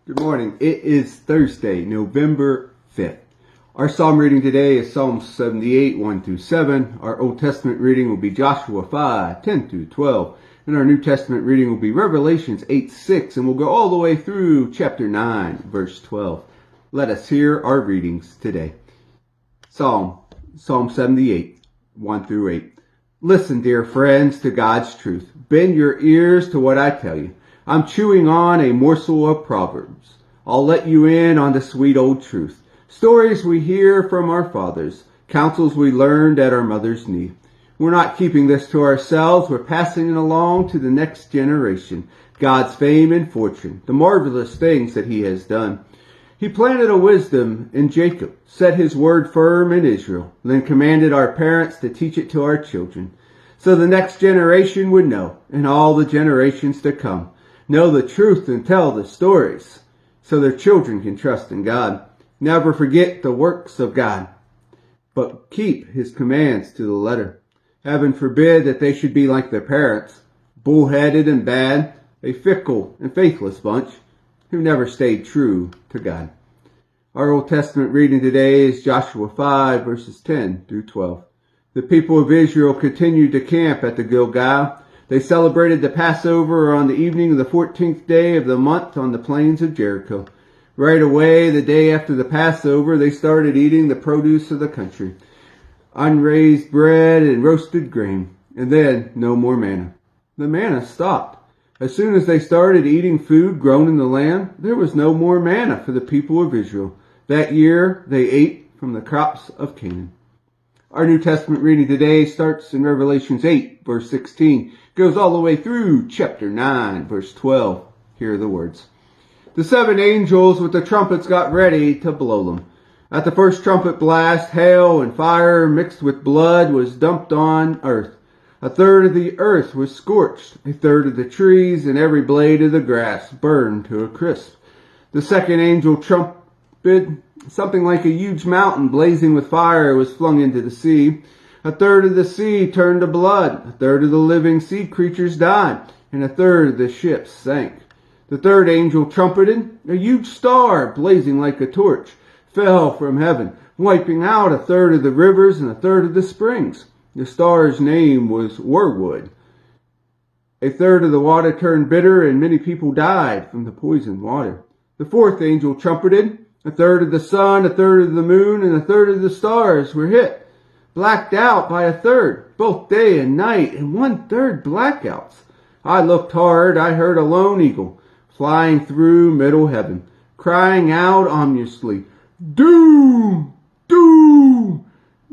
Good morning. It is Thursday, November 5th. Our psalm reading today is Psalm 78, 1 through 7. Our Old Testament reading will be Joshua 5, 10 through 12. And our New Testament reading will be Revelations 8, 6. And we'll go all the way through chapter 9, verse 12. Let us hear our readings today. Psalm 78, 1 through 8. Listen, dear friends, to God's truth. Bend your ears to what I tell you. I'm chewing on a morsel of Proverbs. I'll let you in on the sweet old truth. Stories we hear from our fathers. Counsels we learned at our mother's knee. We're not keeping this to ourselves. We're passing it along to the next generation. God's fame and fortune. The marvelous things that he has done. He planted a wisdom in Jacob. Set his word firm in Israel. Then commanded our parents to teach it to our children. So the next generation would know. And all the generations to come. Know the truth and tell the stories so their children can trust in God. Never forget the works of God, but keep his commands to the letter. Heaven forbid that they should be like their parents, bullheaded and bad, a fickle and faithless bunch who never stayed true to God. Our Old Testament reading today is Joshua 5, verses 10 through 12. The people of Israel continued to camp at the Gilgal. They celebrated the Passover on the evening of the 14th day of the month on the plains of Jericho. Right away, the day after the Passover, they started eating the produce of the country. Unraised bread and roasted grain. And then, no more manna. The manna stopped. As soon as they started eating food grown in the land, there was no more manna for the people of Israel. That year, they ate from the crops of Canaan. Our New Testament reading today starts in Revelations 8, verse 16, goes all the way through chapter 9, verse 12. Here are the words. The seven angels with the trumpets got ready to blow them. At the first trumpet blast, hail and fire mixed with blood was dumped on earth. A third of the earth was scorched. A third of the trees and every blade of the grass burned to a crisp. The second angel trumpeted. Something like a huge mountain blazing with fire was flung into the sea. A third of the sea turned to blood. A third of the living sea creatures died. And a third of the ships sank. The third angel trumpeted. A huge star, blazing like a torch, fell from heaven, wiping out a third of the rivers and a third of the springs. The star's name was Wormwood. A third of the water turned bitter, and many people died from the poisoned water. The fourth angel trumpeted. A third of the sun, a third of the moon, and a third of the stars were hit. Blacked out by a third, both day and night, and 1/3 blackouts. I looked hard. I heard a lone eagle flying through middle heaven, crying out ominously, "Doom! Doom!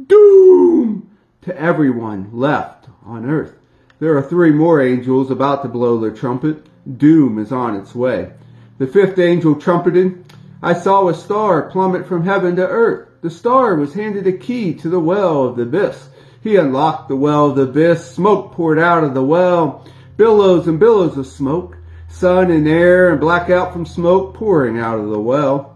Doom!" to everyone left on earth. There are 3 more angels about to blow their trumpet. Doom is on its way. The fifth angel trumpeted. I saw a star plummet from heaven to earth. The star was handed a key to the well of the abyss. He unlocked the well of the abyss. Smoke poured out of the well. Billows and billows of smoke. Sun and air and blackout from smoke pouring out of the well.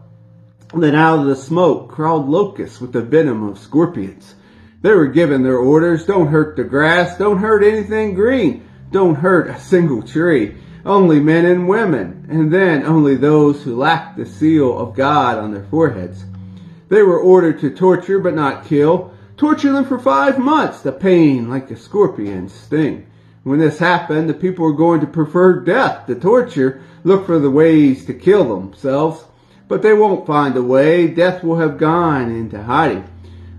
And then out of the smoke crawled locusts with the venom of scorpions. They were given their orders. Don't hurt the grass. Don't hurt anything green. Don't hurt a single tree. Only men and women, and then only those who lacked the seal of God on their foreheads. They were ordered to torture but not kill. Torture them for 5 months, the pain like a scorpion's sting. When this happened, the people were going to prefer death to torture, look for the ways to kill themselves. But they won't find a way. Death will have gone into hiding.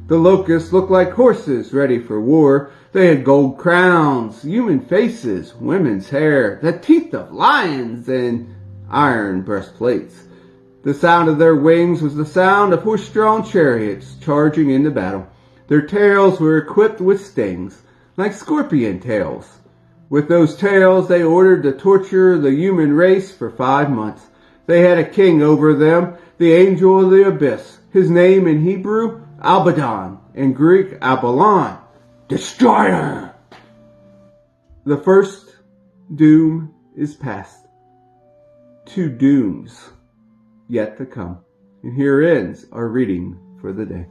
The locusts looked like horses ready for war. They had gold crowns, human faces, women's hair, the teeth of lions, and iron breastplates. The sound of their wings was the sound of horse-drawn chariots charging into battle. Their tails were equipped with stings, like scorpion tails. With those tails, they ordered to torture the human race for 5 months. They had a king over them, the angel of the abyss. His name in Hebrew, Abaddon, in Greek, Apollon, Destroyer. The first doom is past. 2 dooms yet to come. And here ends our reading for the day.